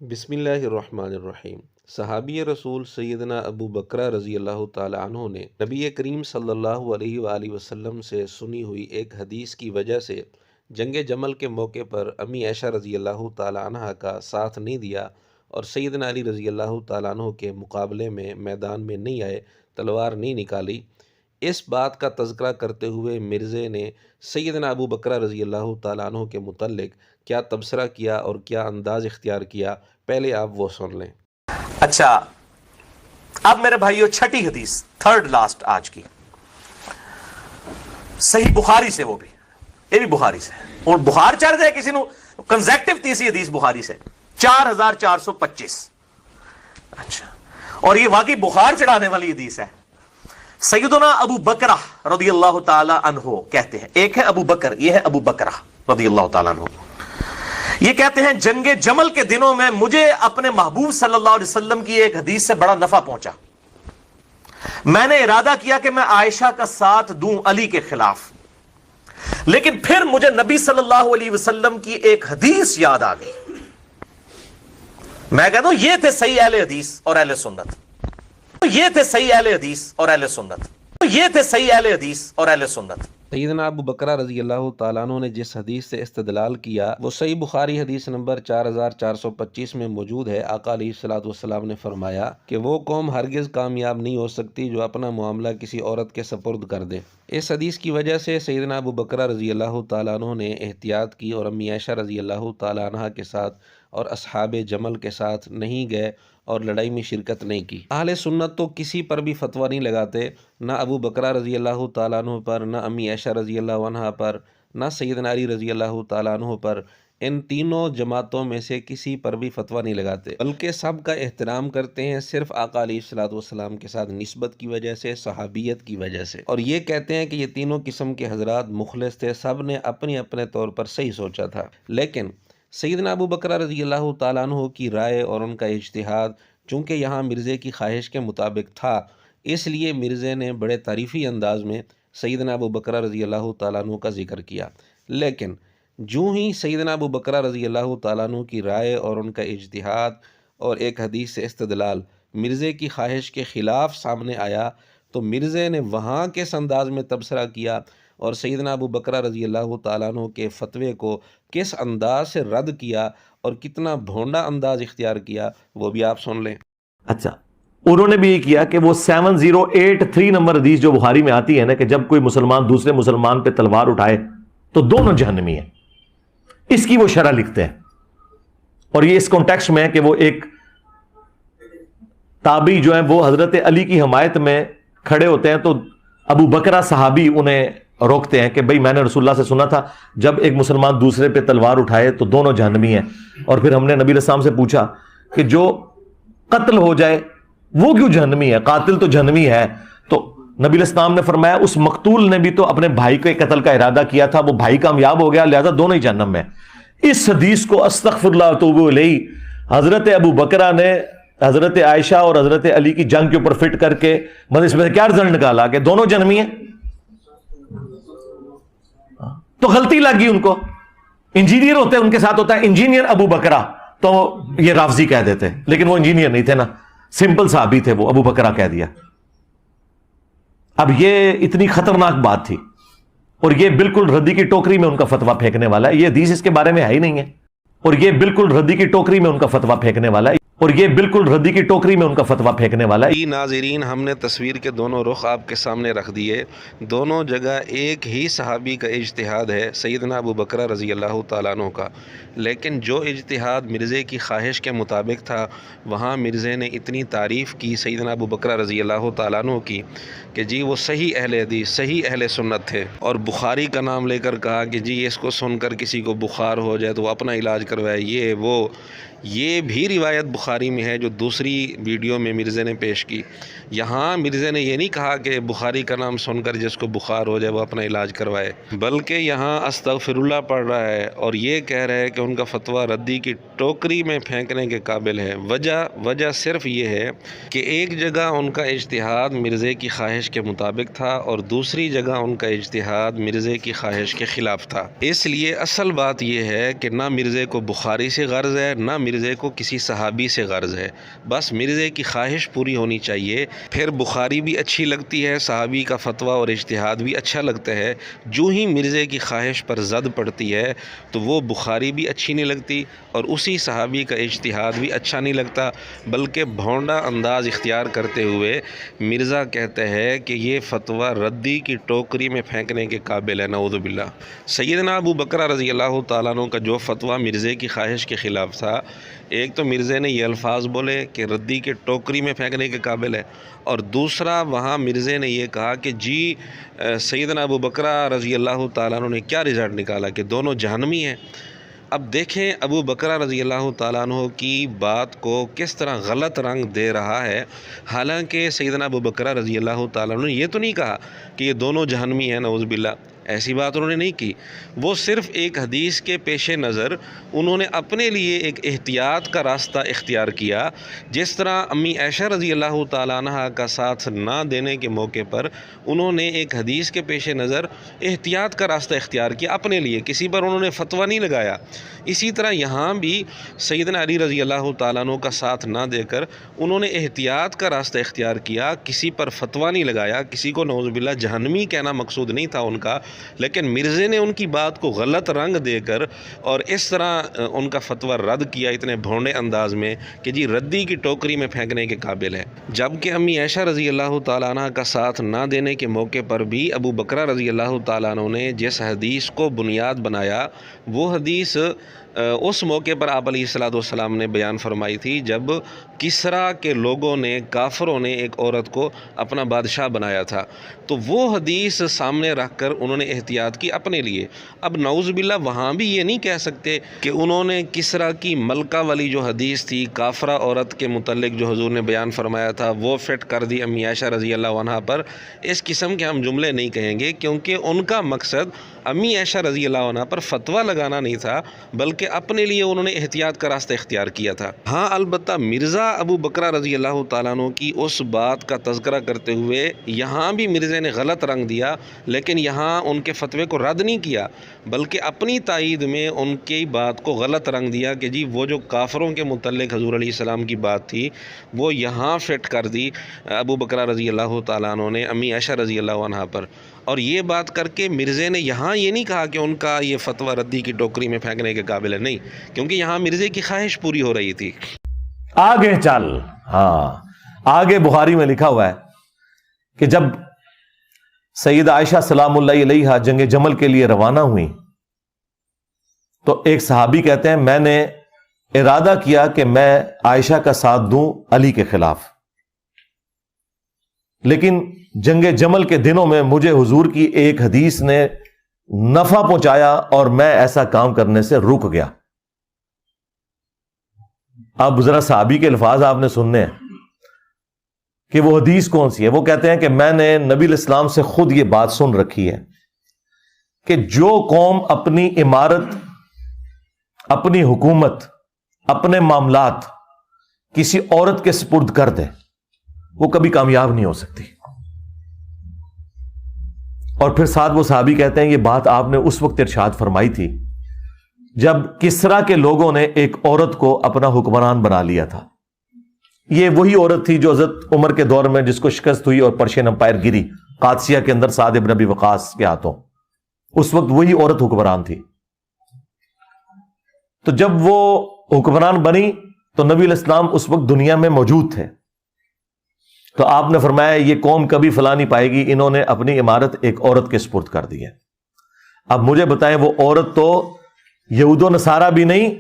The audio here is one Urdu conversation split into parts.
بسم اللہ الرحمن الرحیم۔ صحابی رسول سیدنا ابو بکرہ رضی اللہ تعالی عنہ نے نبی کریم صلی اللہ علیہ وآلہ وسلم سے سنی ہوئی ایک حدیث کی وجہ سے جنگ جمل کے موقع پر امی عائشہ رضی اللہ تعالی عنہ کا ساتھ نہیں دیا اور سیدنا علی رضی اللہ تعالی عنہ کے مقابلے میں میدان میں نہیں آئے، تلوار نہیں نکالی۔ اس بات کا تذکرہ کرتے ہوئے مرزے نے سیدنا ابو بکرہ رضی اللہ تعالیٰ عنہ کے متعلق کیا تبصرہ کیا اور کیا انداز اختیار کیا، پہلے آپ وہ سن لیں۔ اچھا، اب میرے بھائیو چھٹی حدیث، تھرڈ لاسٹ آج کی، صحیح بخاری سے، وہ بھی یہ بھی بخاری سے، اور بخار چڑھ جائے کسی نو کنزیکٹیو تیسری حدیث بخاری سے 4425۔ اچھا، اور یہ واقعی بخار چڑھانے والی حدیث ہے۔ سیدنا ابو بکرہ رضی اللہ تعالی عنہ کہتے ہیں، ایک ہے ابو بکر، یہ ہے ابو بکرہ رضی اللہ تعالی عنہ، یہ کہتے ہیں جنگ جمل کے دنوں میں مجھے اپنے محبوب صلی اللہ علیہ وسلم کی ایک حدیث سے بڑا نفع پہنچا۔ میں نے ارادہ کیا کہ میں عائشہ کا ساتھ دوں علی کے خلاف، لیکن پھر مجھے نبی صلی اللہ علیہ وسلم کی ایک حدیث یاد آ گئی۔ میں کہتا ہوں یہ تھے صحیح اہل حدیث اور اہل سنت، یہ تھے صحیح اہل حدیث اور اہل سنت، یہ تھے صحیح اہل حدیث اور اہل سنت۔ سیدنا ابو بکرہ رضی اللہ تعالیٰ عنہ نے جس حدیث سے استدلال کیا وہ صحیح بخاری حدیث نمبر 4425 میں موجود ہے۔ آقا علیہ الصلوۃ والسلام نے فرمایا کہ وہ قوم ہرگز کامیاب نہیں ہو سکتی جو اپنا معاملہ کسی عورت کے سپرد کر دے۔ اس حدیث کی وجہ سے سیدنا ابو بکرہ رضی اللہ تعالیٰ عنہ نے احتیاط کی اور امی عائشہ رضی اللہ تعالیٰ عنہ کے ساتھ اور اصحاب جمل کے ساتھ نہیں گئے اور لڑائی میں شرکت نہیں کی۔ اہل سنت تو کسی پر بھی فتویٰ نہیں لگاتے، نہ ابو بکرہ رضی اللہ تعالیٰ عنہ پر، نہ امی عائشہ رضی اللہ عنہ پر، نہ سیدنا علی رضی اللہ تعالیٰ عنہ پر۔ ان تینوں جماعتوں میں سے کسی پر بھی فتویٰ نہیں لگاتے، بلکہ سب کا احترام کرتے ہیں، صرف آقا علیہ الصلوۃ والسلام کے ساتھ نسبت کی وجہ سے، صحابیت کی وجہ سے۔ اور یہ کہتے ہیں کہ یہ تینوں قسم کے حضرات مخلص تھے، سب نے اپنے اپنے طور پر صحیح سوچا تھا۔ لیکن سیدنا ابو بکرہ رضی اللہ تعالیٰ عنہ کی رائے اور ان کا اجتہاد چونکہ یہاں مرزے کی خواہش کے مطابق تھا، اس لیے مرزے نے بڑے تعریفی انداز میں سیدنا ابو بکرہ رضی اللہ تعالیٰ عنہ کا ذکر کیا۔ لیکن جو ہی سیدنا ابو بکرہ رضی اللہ تعالیٰ عنہ کی رائے اور ان کا اجتہاد اور ایک حدیث سے استدلال مرزے کی خواہش کے خلاف سامنے آیا تو مرزے نے وہاں کس انداز میں تبصرہ کیا اور سیدنا ابو بکرہ رضی اللہ تعالیٰ عنہ کے فتوے کو کس انداز سے رد کیا اور کتنا بھونڈا انداز اختیار کیا، وہ بھی آپ سن لیں۔ اچھا، انہوں نے بھی یہ کیا کہ وہ 7083 نمبر حدیث جو بخاری میں آتی ہے نا کہ جب کوئی مسلمان دوسرے مسلمان پہ تلوار اٹھائے تو دونوں جہنمی ہیں، اس کی وہ شرح لکھتے ہیں، اور یہ اس کانٹیکسٹ میں ہے کہ وہ ایک تابعی جو ہیں وہ حضرت علی کی حمایت میں کھڑے ہوتے ہیں تو ابو بکرہ صحابی انہیں روکتے ہیں کہ بھئی میں نے رسول اللہ سے سنا تھا جب ایک مسلمان دوسرے پہ تلوار اٹھائے تو دونوں جہنمی ہیں، اور پھر ہم نے نبی علیہ السلام سے پوچھا کہ جو قتل ہو جائے وہ کیوں جہنمی ہے، قاتل تو جہنمی ہے، تو نبی علیہ السلام نے فرمایا اس مقتول نے بھی تو اپنے بھائی کے قتل کا ارادہ کیا تھا، وہ بھائی کامیاب ہو گیا، لہذا دونوں ہی جہنم میں۔ اس حدیث کو استغفر اللہ واتوب الیہ حضرت ابو بکرہ نے حضرت عائشہ اور حضرت علی کی جنگ کے اوپر فٹ کر کے اس میں سے کیا رزلٹ نکالا کہ دونوں جہنمی ہیں، تو غلطی لگ گئی ان کو۔ انجینئر ہوتے ان کے ساتھ ہوتا ہے انجینئر ابو بکرہ، تو یہ رافضی کہہ دیتے، لیکن وہ انجینئر نہیں تھے نا، سمپل صحابی تھے، وہ ابو بکرہ کہہ دیا۔ اب یہ اتنی خطرناک بات تھی، اور یہ بالکل ردی کی ٹوکری میں ان کا فتویٰ پھینکنے والا ہے، یہ حدیث اس کے بارے میں ہے ہی نہیں ہے، اور یہ بالکل ردی کی ٹوکری میں ان کا فتویٰ پھینکنے والا ہے، اور یہ بالکل ردی کی ٹوکری میں ان کا فتویٰ پھینکنے والا ہے۔ ناظرین، ہم نے تصویر کے دونوں رخ آپ کے سامنے رکھ دیے، دونوں جگہ ایک ہی صحابی کا اجتہاد ہے، سیدنا ابو بکرہ رضی اللہ تعالیٰ عنہ کا، لیکن جو اجتہاد مرزے کی خواہش کے مطابق تھا وہاں مرزے نے اتنی تعریف کی سیدنا ابو بکرہ رضی اللہ تعالیٰ عنہ کی کہ جی وہ صحیح اہل حدیث، صحیح اہل سنت تھے، اور بخاری کا نام لے کر کہا کہ جی اس کو سن کر کسی کو بخار ہو جائے تو وہ اپنا علاج کروائے، یہ وہ۔ یہ بھی روایت بخاری میں ہے جو دوسری ویڈیو میں مرزے نے پیش کی۔ یہاں مرزے نے یہ نہیں کہا کہ بخاری کا نام سن کر جس کو بخار ہو جائے وہ اپنا علاج کروائے، بلکہ یہاں استغفر اللہ پڑھ رہا ہے اور یہ کہہ رہا ہے کہ ان کا فتویٰ ردی کی ٹوکری میں پھینکنے کے قابل ہے۔ وجہ صرف یہ ہے کہ ایک جگہ ان کا اجتہاد مرزے کی خواہش کے مطابق تھا اور دوسری جگہ ان کا اجتہاد مرزے کی خواہش کے خلاف تھا۔ اس لیے اصل بات یہ ہے کہ نہ مرزے کو بخاری سے غرض ہے، نہ مرزے کو کسی صحابی سے غرض ہے، بس مرزے کی خواہش پوری ہونی چاہیے، پھر بخاری بھی اچھی لگتی ہے، صحابی کا فتویٰ اور اجتہاد بھی اچھا لگتا ہے۔ جو ہی مرزے کی خواہش پر زد پڑتی ہے تو وہ بخاری بھی اچھی نہیں لگتی اور اسی صحابی کا اجتہاد بھی اچھا نہیں لگتا، بلکہ بھونڈا انداز اختیار کرتے ہوئے مرزا کہتے ہیں کہ یہ فتویٰ ردی کی ٹوکری میں پھینکنے کے قابل ہے، نعوذ باللہ۔ سیدنا ابو بکر رضی اللہ تعالیٰ عنہ کا جو فتویٰ مرزے کی خواہش کے خلاف تھا، ایک تو مرزے نے یہ الفاظ بولے کہ ردی کے ٹوکری میں پھینکنے کے قابل ہے، اور دوسرا وہاں مرزے نے یہ کہا کہ جی سیدنا ابو بکر رضی اللہ تعالیٰ عنہ نے کیا رزلٹ نکالا کہ دونوں جہنمی ہیں۔ اب دیکھیں ابو بکر رضی اللہ تعالیٰ عنہ کی بات کو کس طرح غلط رنگ دے رہا ہے، حالانکہ سیدنا ابو بکر رضی اللہ تعالیٰ عنہ نے یہ تو نہیں کہا کہ یہ دونوں جہنمی ہیں، نعوذ باللہ، ایسی بات انہوں نے نہیں کی۔ وہ صرف ایک حدیث کے پیش نظر انہوں نے اپنے لیے ایک احتیاط کا راستہ اختیار کیا، جس طرح امی عائشہ رضی اللہ تعالیٰ عنہ کا ساتھ نہ دینے کے موقع پر انہوں نے ایک حدیث کے پیش نظر احتیاط کا راستہ اختیار کیا اپنے لیے، کسی پر انہوں نے فتویٰ نہیں لگایا۔ اسی طرح یہاں بھی سیدنا علی رضی اللہ تعالیٰ عنہ کا ساتھ نہ دے کر انہوں نے احتیاط کا راستہ اختیار کیا، کسی پر فتویٰ نہیں لگایا، کسی کو نعوذ باللہ جہنمی کہنا مقصود نہیں تھا ان کا، لیکن مرزے نے ان کی بات کو غلط رنگ دے کر اور اس طرح ان کا فتویٰ رد کیا اتنے بھونڈے انداز میں کہ جی ردی کی ٹوکری میں پھینکنے کے قابل ہے۔ جبکہ امی عائشہ رضی اللہ تعالیٰ عنہ کا ساتھ نہ دینے کے موقع پر بھی ابو بکر رضی اللہ تعالیٰ عنہ نے جس حدیث کو بنیاد بنایا، وہ حدیث اس موقع پر آپ علیہ الصلوۃ والسلام نے بیان فرمائی تھی جب کسریٰ کے لوگوں نے، کافروں نے ایک عورت کو اپنا بادشاہ بنایا تھا، تو وہ حدیث سامنے رکھ کر انہوں نے احتیاط کی اپنے لیے۔ اب نعوذ باللہ وہاں بھی یہ نہیں کہہ سکتے کہ انہوں نے کسریٰ کی ملکہ والی جو حدیث تھی کافرہ عورت کے متعلق جو حضور نے بیان فرمایا تھا وہ فٹ کر دی امی عائشہ رضی اللہ عنہا پر۔ اس قسم کے ہم جملے نہیں کہیں گے، کیونکہ ان کا مقصد امی عائشہ رضی اللہ عنہا پر فتویٰ لگانا نہیں تھا، بلکہ اپنے لیے انہوں نے احتیاط کا راستہ اختیار کیا تھا۔ ہاں البتہ مرزا ابو بکر رضی اللہ تعالیٰ عنہ کی اس بات کا تذکرہ کرتے ہوئے یہاں بھی مرزے نے غلط رنگ دیا، لیکن یہاں ان کے فتوے کو رد نہیں کیا، بلکہ اپنی تائید میں ان کی بات کو غلط رنگ دیا کہ جی وہ جو کافروں کے متعلق حضور علیہ السلام کی بات تھی وہ یہاں فٹ کر دی ابو بکر رضی اللہ تعالیٰ عنہ نے امی عائشہ رضی اللہ عنہا پر۔ اور یہ بات کر کے مرزے نے یہاں یہ نہیں کہا کہ ان کا یہ فتویٰ ردی کی ٹوکری میں پھینکنے کے قابل ہے، نہیں، کیونکہ یہاں مرزے کی خواہش پوری ہو رہی تھی۔ آگے چل، آگے بخاری میں لکھا ہوا ہے کہ جب سیدہ عائشہ سلام اللہ علیہا جنگ جمل کے لیے روانہ ہوئی تو ایک صحابی کہتے ہیں میں نے ارادہ کیا کہ میں عائشہ کا ساتھ دوں علی کے خلاف، لیکن جنگ جمل کے دنوں میں مجھے حضور کی ایک حدیث نے نفع پہنچایا اور میں ایسا کام کرنے سے رک گیا۔ اب ذرا صحابی کے الفاظ آپ نے سننے ہیں کہ وہ حدیث کون سی ہے۔ وہ کہتے ہیں کہ میں نے نبی الاسلام سے خود یہ بات سن رکھی ہے کہ جو قوم اپنی امارت، اپنی حکومت، اپنے معاملات کسی عورت کے سپرد کر دے وہ کبھی کامیاب نہیں ہو سکتی۔ اور پھر ساتھ وہ صحابی کہتے ہیں یہ بات آپ نے اس وقت ارشاد فرمائی تھی جب کسریٰ کے لوگوں نے ایک عورت کو اپنا حکمران بنا لیا تھا۔ یہ وہی عورت تھی جو حضرت عمر کے دور میں جس کو شکست ہوئی اور پرشین امپائر گری قادسیہ کے اندر سعد بن ابی وقاص کے ہاتھوں، اس وقت وہی عورت حکمران تھی۔ تو جب وہ حکمران بنی تو نبی علیہ السلام اس وقت دنیا میں موجود تھے، تو آپ نے فرمایا یہ قوم کبھی فلاں نہیں پائے گی، انہوں نے اپنی امارت ایک عورت کے سپرد کر دی ہے۔ اب مجھے بتائیں وہ عورت تو یہود و نصارہ بھی نہیں،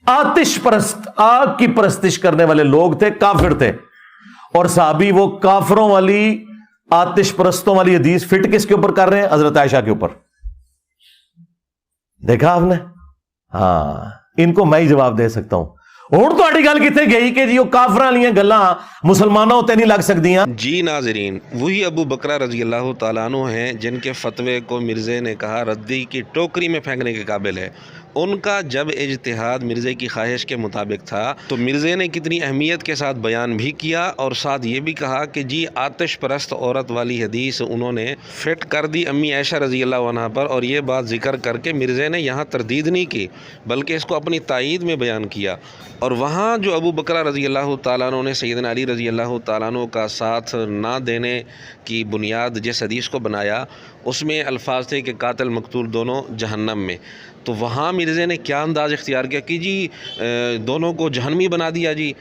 آتش پرست، آگ کی پرستش کرنے والے لوگ تھے، کافر تھے، اور صحابی وہ کافروں والی آتش پرستوں والی حدیث فٹ کس کے اوپر کر رہے ہیں؟ حضرت عائشہ کے اوپر۔ دیکھا آپ نے؟ ہاں، ان کو میں ہی جواب دے سکتا ہوں۔ ہوں تو گل کتنے گئی کہ جی وہ کافراں والیاں گلاں مسلمانوں تے نہیں لگ سکدیاں۔ جی ناظرین، وہی ابو بکر رضی اللہ تعالیٰ عنہ ہیں جن کے فتوے کو مرزے نے کہا ردی کی ٹوکری میں پھینکنے کے قابل ہے۔ ان کا جب اجتہاد مرزے کی خواہش کے مطابق تھا تو مرزے نے کتنی اہمیت کے ساتھ بیان بھی کیا، اور ساتھ یہ بھی کہا کہ جی آتش پرست عورت والی حدیث انہوں نے فٹ کر دی امی عائشہ رضی اللہ عنہ پر، اور یہ بات ذکر کر کے مرزے نے یہاں تردید نہیں کی بلکہ اس کو اپنی تائید میں بیان کیا۔ اور وہاں جو ابو بکر رضی اللہ تعالیٰ عنہ نے سیدنا علی رضی اللہ تعالیٰ عنہ کا ساتھ نہ دینے کی بنیاد جس حدیث کو بنایا، اس میں الفاظ تھے کہ قاتل مقتول دونوں جہنم میں، تو وہاں مرزے نے کیا انداز اختیار کیا کہ جی دونوں کو جہنمی بنا دیا جی۔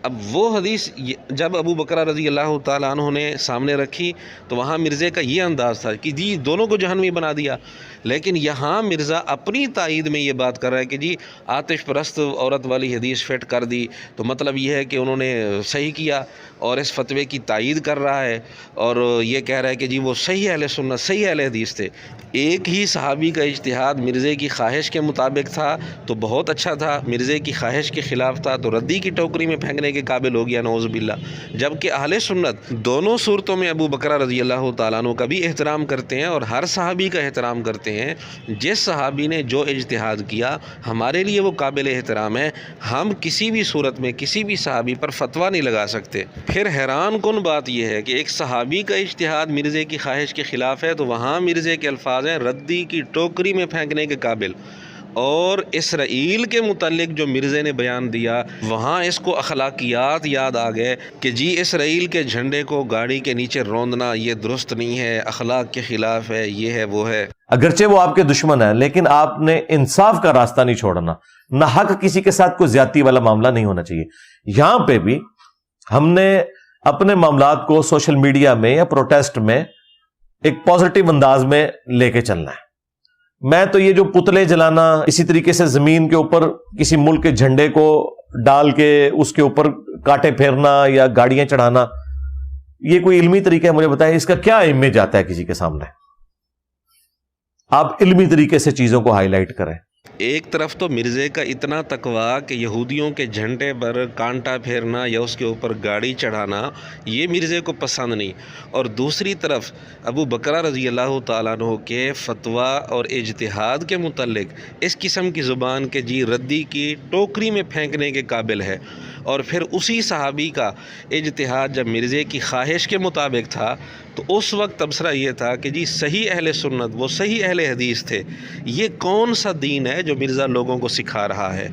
اب وہ حدیث جب ابو بکر رضی اللہ تعالیٰ عنہ نے سامنے رکھی تو وہاں مرزے کا یہ انداز تھا کہ جی دونوں کو جہنمی بنا دیا، لیکن یہاں مرزا اپنی تائید میں یہ بات کر رہا ہے کہ جی آتش پرست عورت والی حدیث فٹ کر دی، تو مطلب یہ ہے کہ انہوں نے صحیح کیا اور اس فتوے کی تائید کر رہا ہے، اور یہ کہہ رہا ہے کہ جی وہ صحیح اہل سنت صحیح اہل حدیث تھے۔ ایک ہی صحابی کا اجتہاد مرزے کی خواہش کے مطابق تھا تو بہت اچھا تھا، مرزے کی خواہش کے خلاف تھا تو ردی کی ٹوکری میں پھینکنے کے قابل ہو گیا نعوذ باللہ۔ جبکہ اہل سنت دونوں صورتوں میں ابو بکر رضی اللہ تعالیٰ عنہ کا بھی احترام کرتے ہیں اور ہر صحابی کا احترام کرتے ہیں۔ جس صحابی نے جو اجتہاد کیا ہمارے لیے وہ قابل احترام ہے، ہم کسی بھی صورت میں کسی بھی صحابی پر فتویٰ نہیں لگا سکتے۔ پھر حیران کن بات یہ ہے کہ ایک صحابی کا اجتہاد مرزے کی خواہش کے خلاف ہے تو وہاں مرزے کے الفاظ ہیں ردی کی ٹوکری میں پھینکنے کے قابل، اور اسرائیل کے متعلق جو مرزے نے بیان دیا وہاں اس کو اخلاقیات یاد آ گئے کہ جی اسرائیل کے جھنڈے کو گاڑی کے نیچے روندنا یہ درست نہیں ہے، اخلاق کے خلاف ہے، یہ ہے وہ ہے۔ اگرچہ وہ آپ کے دشمن ہیں لیکن آپ نے انصاف کا راستہ نہیں چھوڑنا، نہ حق کسی کے ساتھ کوئی زیادتی والا معاملہ نہیں ہونا چاہیے۔ یہاں پہ بھی ہم نے اپنے معاملات کو سوشل میڈیا میں یا پروٹیسٹ میں ایک پازیٹیو انداز میں لے کے چلنا ہے۔ میں تو یہ جو پتلے جلانا، اسی طریقے سے زمین کے اوپر کسی ملک کے جھنڈے کو ڈال کے اس کے اوپر کانٹے پھیرنا یا گاڑیاں چڑھانا، یہ کوئی علمی طریقہ ہے؟ مجھے بتائیں اس کا کیا امیج آتا ہے کسی کے سامنے؟ آپ علمی طریقے سے چیزوں کو ہائی لائٹ کریں۔ ایک طرف تو مرزے کا اتنا تقویٰ کہ یہودیوں کے جھنڈے پر کانٹا پھیرنا یا اس کے اوپر گاڑی چڑھانا یہ مرزے کو پسند نہیں، اور دوسری طرف ابو بکر رضی اللہ تعالیٰ عنہ کے فتویٰ اور اجتہاد کے متعلق اس قسم کی زبان کے جی ردی کی ٹوکری میں پھینکنے کے قابل ہے۔ اور پھر اسی صحابی کا اجتہاد جب مرزے کی خواہش کے مطابق تھا تو اس وقت تبصرہ یہ تھا کہ جی صحیح اہل سنت وہ صحیح اہل حدیث تھے۔ یہ کون سا دین ہے جو مرزا لوگوں کو سکھا رہا ہے؟